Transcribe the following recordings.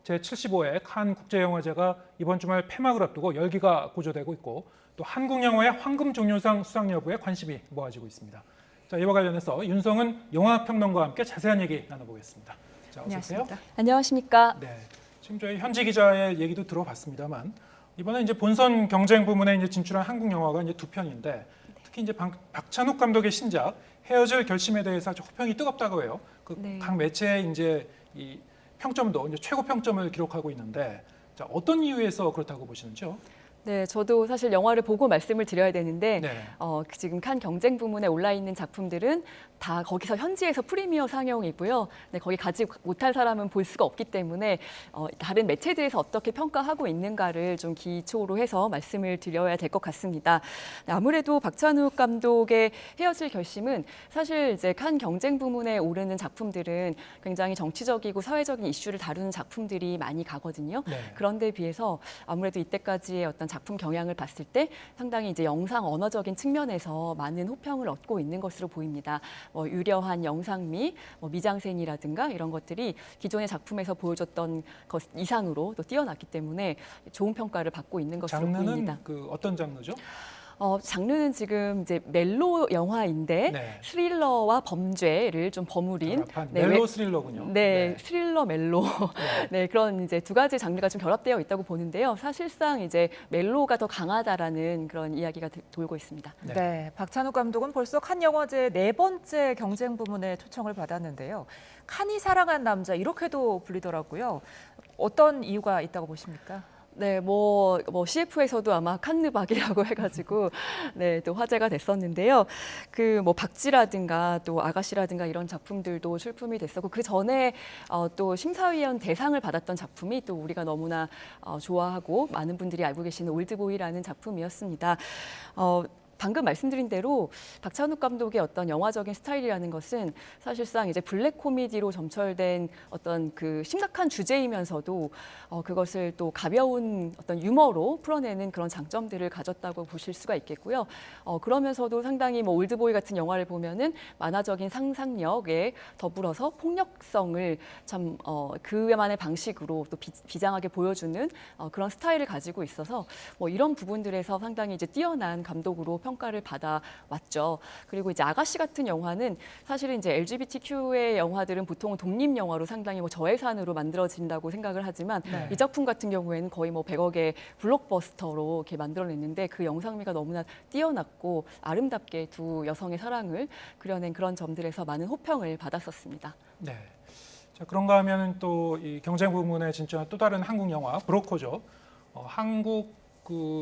제75회 칸 국제영화제가 이번 주말 폐막을 앞두고 열기가 고조되고 있고 또 한국 영화의 황금 종려상 수상 여부에 관심이 모아지고 있습니다. 자, 이와 관련해서 윤성은 영화평론가와 함께 자세한 얘기 나눠보겠습니다. 자, 어서 오세요. 안녕하십니까. 네, 지금 저희 현지 기자의 얘기도 들어봤습니다만 이번에 이제 본선 경쟁 부문에 이제 진출한 한국 영화가 이제 두 편인데 특히 이제 박찬욱 감독의 신작 헤어질 결심에 대해서 아주 호평이 뜨겁다고 해요. 각 매체의 이제 이 평점도 이제 최고 평점을 기록하고 있는데 자, 어떤 이유에서 그렇다고 보시는지요? 네, 저도 사실 영화를 보고 말씀을 드려야 되는데 네. 지금 칸 경쟁 부문에 올라 있는 작품들은 다 거기서 현지에서 프리미어 상영이고요. 네, 거기 가지 못할 사람은 볼 수가 없기 때문에 다른 매체들에서 어떻게 평가하고 있는가를 좀 기초로 해서 말씀을 드려야 될 것 같습니다. 네, 아무래도 박찬욱 감독의 헤어질 결심은 사실 이제 칸 경쟁 부문에 오르는 작품들은 굉장히 정치적이고 사회적인 이슈를 다루는 작품들이 많이 가거든요. 네. 그런데 비해서 아무래도 이때까지의 어떤 작품 경향을 봤을 때 상당히 이제 영상 언어적인 측면에서 많은 호평을 얻고 있는 것으로 보입니다. 유려한 영상미, 미장센이라든가 이런 것들이 기존의 작품에서 보여줬던 것 이상으로 또 뛰어났기 때문에 좋은 평가를 받고 있는 것으로 보입니다. 장르는 어떤 장르죠? 장르는 지금 이제 멜로 영화인데 네. 스릴러와 범죄를 좀 버무린 멜로 스릴러군요. 네, 스릴러 멜로 네, 그런 이제 두 가지 장르가 좀 결합되어 있다고 보는데요. 사실상 이제 멜로가 더 강하다라는 그런 이야기가 돌고 있습니다. 네, 박찬욱 감독은 벌써 칸 영화제 4번째 경쟁 부문에 초청을 받았는데요. 칸이 사랑한 남자 이렇게도 불리더라고요. 어떤 이유가 있다고 보십니까? 네, CF에서도 아마 칸느박이라고 해가지고 네, 또 화제가 됐었는데요. 박쥐라든가 또 아가씨라든가 이런 작품들도 출품이 됐었고 그 전에 또 심사위원 대상을 받았던 작품이 또 우리가 너무나 좋아하고 많은 분들이 알고 계시는 올드보이라는 작품이었습니다. 방금 말씀드린 대로 박찬욱 감독의 어떤 영화적인 스타일이라는 것은 사실상 이제 블랙 코미디로 점철된 어떤 그 심각한 주제이면서도 그것을 또 가벼운 어떤 유머로 풀어내는 그런 장점들을 가졌다고 보실 수가 있겠고요. 그러면서도 상당히 올드보이 같은 영화를 보면은 만화적인 상상력에 더불어서 폭력성을 참 그만의 방식으로 또 비장하게 보여주는 그런 스타일을 가지고 있어서 이런 부분들에서 상당히 이제 뛰어난 감독으로 평가를 받아왔죠. 그리고 이제 아가씨 같은 영화는 사실은 이제 LGBTQ의 영화들은 보통은 독립 영화로 상당히 저예산으로 만들어진다고 생각을 하지만 이 작품 같은 경우에는 거의 100억의 블록버스터로 이렇게 만들어냈는데 그 영상미가 너무나 뛰어났고 아름답게 두 여성의 사랑을 그려낸 그런 점들에서 많은 호평을 받았었습니다. 네. 자, 그런가 하면 또 이 경쟁 부문에 진출한 또 다른 한국 영화 브로커죠. 한국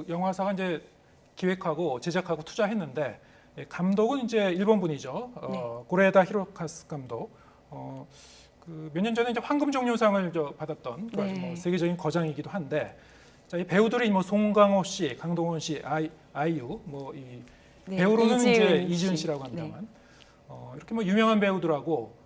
영화사가 이제 기획하고 제작하고 투자했는데 감독은 이제 일본 분이죠. 고레다 히로카스 감독. 몇 년 전에 이제 황금 종려상을 받았던 세계적인 거장이기도 한데 자, 이 배우들이 송강호 씨, 강동원 씨, 아이유 이 배우로는 이제 이지은 씨라고 합니다만 이렇게 유명한 배우들하고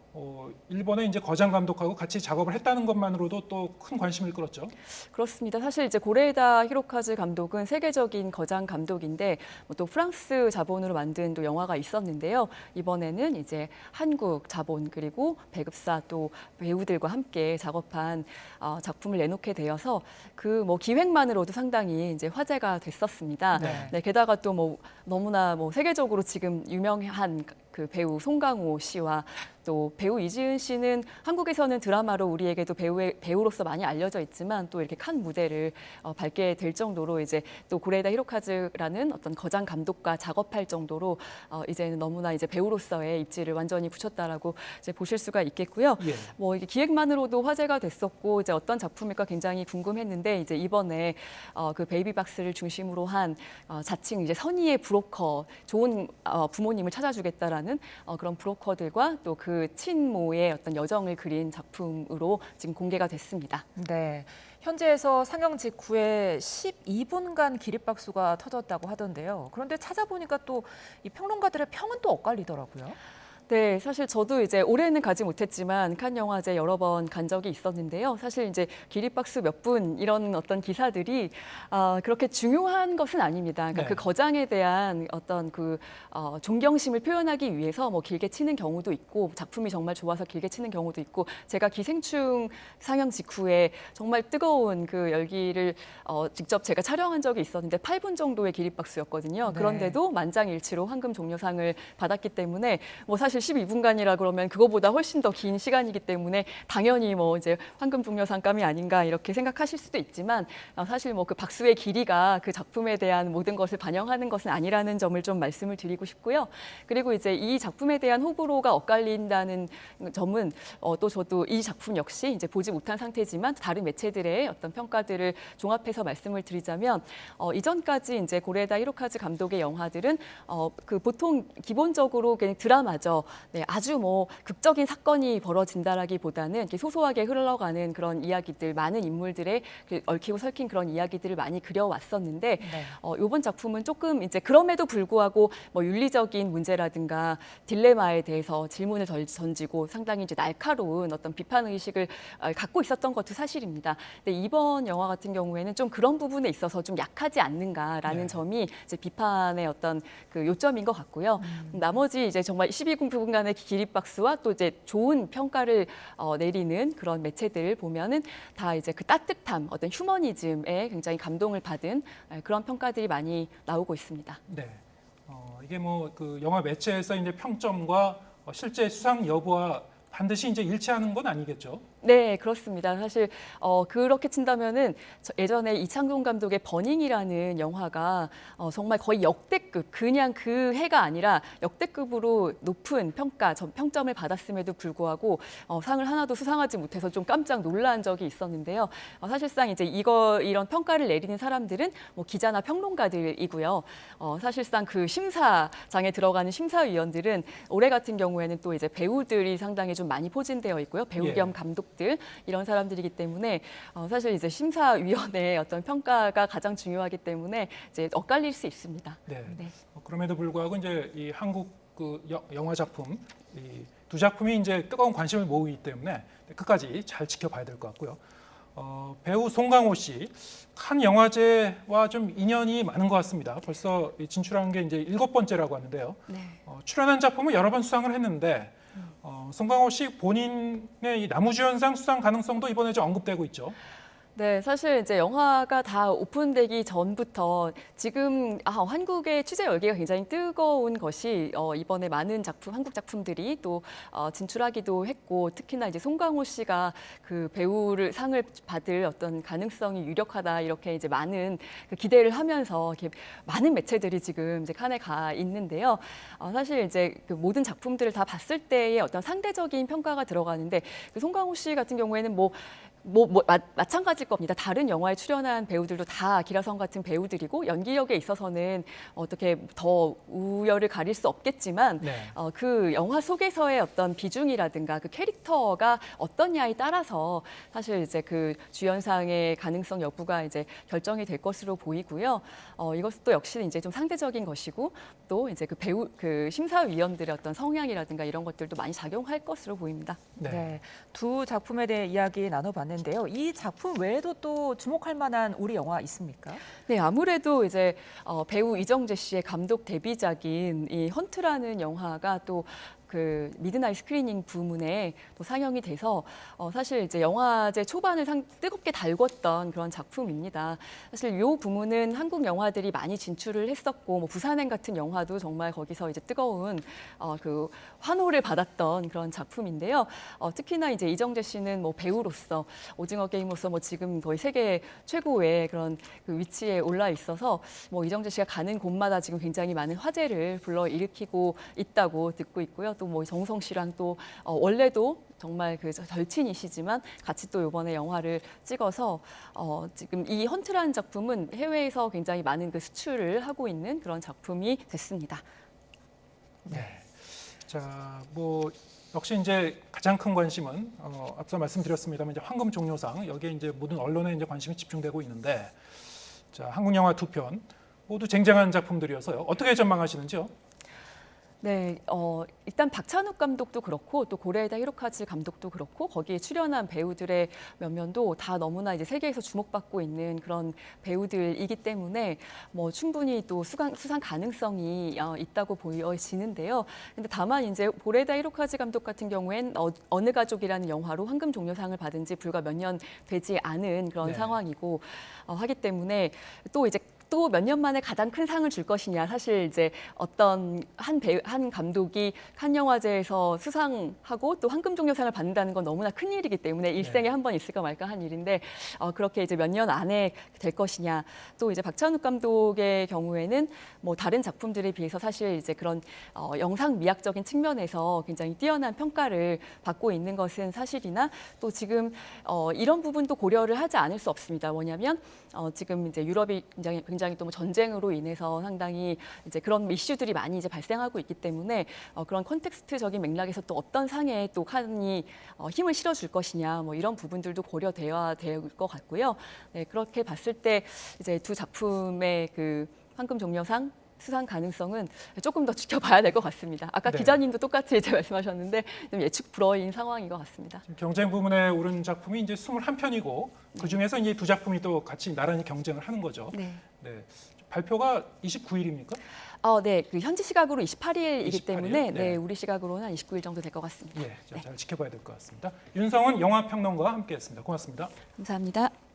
일본의 이제 거장 감독하고 같이 작업을 했다는 것만으로도 또 큰 관심을 끌었죠. 그렇습니다. 사실 이제 고레다 히로카즈 감독은 세계적인 거장 감독인데 또 프랑스 자본으로 만든 또 영화가 있었는데요. 이번에는 이제 한국 자본 그리고 배급사 또 배우들과 함께 작업한 작품을 내놓게 되어서 기획만으로도 상당히 이제 화제가 됐었습니다. 네, 게다가 또 너무나 세계적으로 지금 유명한 그 배우 송강호 씨와 또 배우 이지은 씨는 한국에서는 드라마로 우리에게도 배우로서 많이 알려져 있지만 또 이렇게 칸 무대를 밟게 될 정도로 이제 또 고레다 히로카즈라는 어떤 거장 감독과 작업할 정도로 이제는 너무나 이제 배우로서의 입지를 완전히 굳혔다라고 이제 보실 수가 있겠고요. 예. 이게 기획만으로도 화제가 됐었고 이제 어떤 작품일까 굉장히 궁금했는데 이제 이번에 그 베이비박스를 중심으로 한 자칭 이제 선의의 브로커, 좋은 부모님을 찾아주겠다라는 그런 브로커들과 또 그 친모의 어떤 여정을 그린 작품으로 지금 공개가 됐습니다. 네, 현지에서 상영 직후에 12분간 기립박수가 터졌다고 하던데요. 그런데 찾아보니까 또 이 평론가들의 평은 또 엇갈리더라고요. 네, 사실 저도 이제 올해는 가지 못했지만 칸 영화제 여러 번 간 적이 있었는데요. 사실 이제 기립박수 몇 분 이런 어떤 기사들이 그렇게 중요한 것은 아닙니다. 그러니까 네. 그 거장에 대한 어떤 존경심을 표현하기 위해서 뭐 길게 치는 경우도 있고 작품이 정말 좋아서 길게 치는 경우도 있고 제가 기생충 상영 직후에 정말 뜨거운 그 열기를 직접 제가 촬영한 적이 있었는데 8분 정도의 기립박수였거든요. 네. 그런데도 만장일치로 황금 종려상을 받았기 때문에 뭐 사실 12분간이라 그러면 그거보다 훨씬 더 긴 시간이기 때문에 당연히 뭐 이제 황금 종려상감이 아닌가 이렇게 생각하실 수도 있지만 사실 뭐 그 박수의 길이가 그 작품에 대한 모든 것을 반영하는 것은 아니라는 점을 좀 말씀을 드리고 싶고요. 그리고 이제 이 작품에 대한 호불호가 엇갈린다는 점은 또 저도 이 작품 역시 이제 보지 못한 상태지만 다른 매체들의 어떤 평가들을 종합해서 말씀을 드리자면 이전까지 이제 고레다 히로카즈 감독의 영화들은 그 보통 기본적으로 그냥 드라마죠. 네, 아주 뭐 극적인 사건이 벌어진다라기보다는 이렇게 소소하게 흘러가는 그런 이야기들, 많은 인물들의 얽히고 설킨 그런 이야기들을 많이 그려왔었는데 네. 이번 작품은 조금 이제 그럼에도 불구하고 뭐 윤리적인 문제라든가 딜레마에 대해서 질문을 던지고 상당히 이제 날카로운 어떤 비판 의식을 갖고 있었던 것도 사실입니다. 근데 이번 영화 같은 경우에는 좀 그런 부분에 있어서 좀 약하지 않는가라는 네. 점이 이제 비판의 어떤 그 요점인 것 같고요. 나머지 이제 정말 12분간의 기립박수와 또 이제 좋은 평가를 내리는 그런 매체들 보면은 다 이제 그 따뜻함, 어떤 휴머니즘에 굉장히 감동을 받은 그런 평가들이 많이 나오고 있습니다. 네. 이게 뭐 그 영화 매체에서 이제 평점과 실제 수상 여부와 반드시 이제 일치하는 건 아니겠죠? 네, 그렇습니다. 사실 그렇게 친다면은 예전에 이창동 감독의 버닝이라는 영화가 정말 거의 역대급, 그냥 그 해가 아니라 역대급으로 높은 평점을 받았음에도 불구하고 상을 하나도 수상하지 못해서 좀 깜짝 놀란 적이 있었는데요. 사실상 이제 이런 평가를 내리는 사람들은 뭐 기자나 평론가들이고요. 사실상 그 심사장에 들어가는 심사위원들은 올해 같은 경우에는 또 이제 배우들이 상당히 좀 많이 포진되어 있고요. 배우 예. 겸 감독 이런 사람들이기 때문에 사실 이제 심사위원회의 어떤 평가가 가장 중요하기 때문에 이제 엇갈릴 수 있습니다. 네. 네. 그럼에도 불구하고 이제 이 한국 그 영화 작품 이 두 작품이 이제 뜨거운 관심을 모으기 때문에 끝까지 잘 지켜봐야 될 것 같고요. 배우 송강호 씨, 칸 영화제와 좀 인연이 많은 것 같습니다. 벌써 진출한 게 이제 7번째라고 하는데요. 네. 출연한 작품은 여러 번 수상을 했는데 송강호 씨 본인의 이 나무주연상 수상 가능성도 이번에 좀 언급되고 있죠. 네, 사실 이제 영화가 다 오픈되기 전부터 지금 한국의 취재 열기가 굉장히 뜨거운 것이 이번에 많은 한국 작품들이 또 진출하기도 했고 특히나 이제 송강호 씨가 그 배우를 상을 받을 어떤 가능성이 유력하다 이렇게 이제 많은 그 기대를 하면서 이렇게 많은 매체들이 지금 이제 칸에 가 있는데요. 사실 이제 그 모든 작품들을 다 봤을 때의 어떤 상대적인 평가가 들어가는데 그 송강호 씨 같은 경우에는 마찬가지일 겁니다. 다른 영화에 출연한 배우들도 다 기라성 같은 배우들이고 연기력에 있어서는 어떻게 더 우열을 가릴 수 없겠지만 네. 그 영화 속에서의 어떤 비중이라든가 그 캐릭터가 어떠냐에 따라서 사실 이제 그 주연상의 가능성 여부가 이제 결정이 될 것으로 보이고요. 이것도 역시 이제 좀 상대적인 것이고 또 이제 그 심사위원들의 어떤 성향이라든가 이런 것들도 많이 작용할 것으로 보입니다. 네. 두 작품에 대해 이야기 나눠봤는데요. 이 작품 외에도 또 주목할 만한 우리 영화 있습니까? 네, 아무래도 이제 배우 이정재 씨의 감독 데뷔작인 이 헌트라는 영화가 또 그 미드나잇 스크리닝 부문에 또 상영이 돼서 사실 이제 영화제 초반을 뜨겁게 달궜던 그런 작품입니다. 사실 이 부문은 한국 영화들이 많이 진출을 했었고 뭐 부산행 같은 영화도 정말 거기서 이제 뜨거운 그 환호를 받았던 그런 작품인데요. 특히나 이제 이정재 씨는 뭐 배우로서 오징어 게임으로서 뭐 지금 거의 세계 최고의 그런 그 위치에 올라 있어서 뭐 이정재 씨가 가는 곳마다 지금 굉장히 많은 화제를 불러일으키고 있다고 듣고 있고요. 또 뭐 정우성 씨랑 또 원래도 정말 그 절친이시지만 같이 또 이번에 영화를 찍어서 지금 이 헌트라는 작품은 해외에서 굉장히 많은 그 수출을 하고 있는 그런 작품이 됐습니다. 네. 자, 뭐 역시 이제 가장 큰 관심은 앞서 말씀드렸습니다만 이제 황금 종려상 여기에 이제 모든 언론의 이제 관심이 집중되고 있는데 자, 한국 영화 두 편 모두 쟁쟁한 작품들이어서요. 어떻게 전망하시는지요? 네, 일단 박찬욱 감독도 그렇고 또 고레에다 히로카즈 감독도 그렇고 거기에 출연한 배우들의 면면도 다 너무나 이제 세계에서 주목받고 있는 그런 배우들이기 때문에 뭐 충분히 또 수상 가능성이 있다고 보여지는데요. 근데 다만 이제 고레에다 히로카즈 감독 같은 경우엔 어느 가족이라는 영화로 황금 종려상을 받은 지 불과 몇 년 되지 않은 그런 네. 상황이고 하기 때문에 또 이제 또 몇 년 만에 가장 큰 상을 줄 것이냐. 사실 이제 어떤 한 감독이 칸 영화제에서 수상하고 또 황금종려상을 받는다는 건 너무나 큰 일이기 때문에 일생에 한 번 있을까 말까 한 일인데 그렇게 이제 몇 년 안에 될 것이냐. 또 이제 박찬욱 감독의 경우에는 뭐 다른 작품들에 비해서 사실 이제 그런 영상 미학적인 측면에서 굉장히 뛰어난 평가를 받고 있는 것은 사실이나 또 지금 이런 부분도 고려를 하지 않을 수 없습니다. 뭐냐면 지금 이제 유럽이 굉장히 또 뭐 전쟁으로 인해서 상당히 이제 그런 이슈들이 많이 이제 발생하고 있기 때문에 그런 컨텍스트적인 맥락에서 또 어떤 상에 또 칸이 힘을 실어줄 것이냐 뭐 이런 부분들도 고려되어야 될 것 같고요. 네, 그렇게 봤을 때 이제 두 작품의 그 황금 종려상 수상 가능성은 조금 더 지켜봐야 될 것 같습니다. 아까 네. 기자님도 똑같이 이제 말씀하셨는데 좀 예측 불허인 상황인 것 같습니다. 지금 경쟁 부문에 오른 작품이 이제 21편이고 그 중에서 이제 두 작품이 또 같이 나란히 경쟁을 하는 거죠. 네. 네. 발표가 29일입니까? 네, 그 현지 시각으로 28일이기 28일? 때문에 네. 우리 시각으로는 한 29일 정도 될 것 같습니다. 예, 잘 지켜봐야 될 것 같습니다. 윤성은 영화평론가와 함께했습니다. 고맙습니다. 감사합니다.